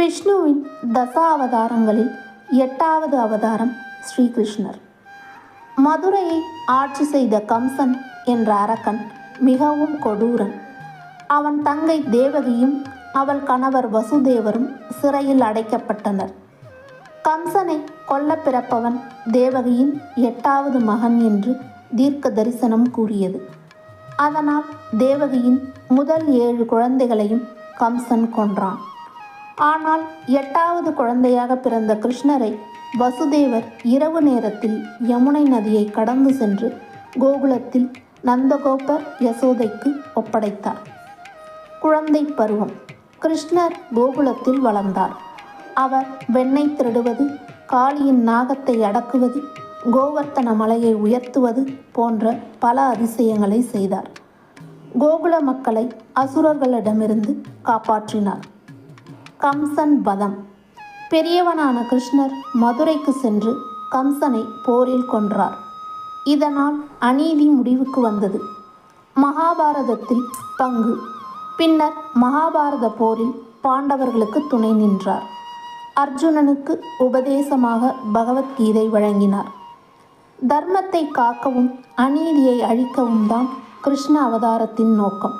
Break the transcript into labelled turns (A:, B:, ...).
A: விஷ்ணுவின் தசாவதாரங்களில் 8வது அவதாரம் ஸ்ரீகிருஷ்ணர். மதுரையை ஆட்சி செய்த கம்சன் என்ற அரக்கன் மிகவும் கொடூரன். அவன் தங்கை தேவகியும் அவள் கணவர் வசுதேவரும் சிறையில் அடைக்கப்பட்டனர். கம்சனை கொல்ல பிறப்பவன் தேவகியின் 8வது மகன் என்று தீர்க்க தரிசனம் கூறியது. அதனால் தேவகியின் முதல் 7 குழந்தைகளையும் கம்சன் கொன்றான். ஆனால் 8வது குழந்தையாக பிறந்த கிருஷ்ணரை வசுதேவர் இரவு நேரத்தில் யமுனை நதியை கடந்து சென்று கோகுலத்தில் நந்தகோபர் யசோதைக்கு ஒப்படைத்தார். குழந்தை பருவம். கிருஷ்ணர் கோகுலத்தில் வளர்ந்தார். அவர் வெண்ணெய் திருடுவது, காளியின் நாகத்தை அடக்குவது, கோவர்த்தன மலையை உயர்த்துவது போன்ற பல அதிசயங்களை செய்தார். கோகுல மக்களை அசுரர்களிடமிருந்து காப்பாற்றினார். கம்சன் வதம். பெரியவனான கிருஷ்ணர் மதுரைக்கு சென்று கம்சனை போரில் கொன்றார். இதனால் அநீதி முடிவுக்கு வந்தது. மகாபாரதத்தில் பங்கு. பின்னர் மகாபாரத போரில் பாண்டவர்களுக்கு துணை நின்றார். அர்ஜுனனுக்கு உபதேசமாக பகவத்கீதை வழங்கினார். தர்மத்தை காக்கவும் அநீதியை அழிக்கவும் தான் கிருஷ்ண அவதாரத்தின் நோக்கம்.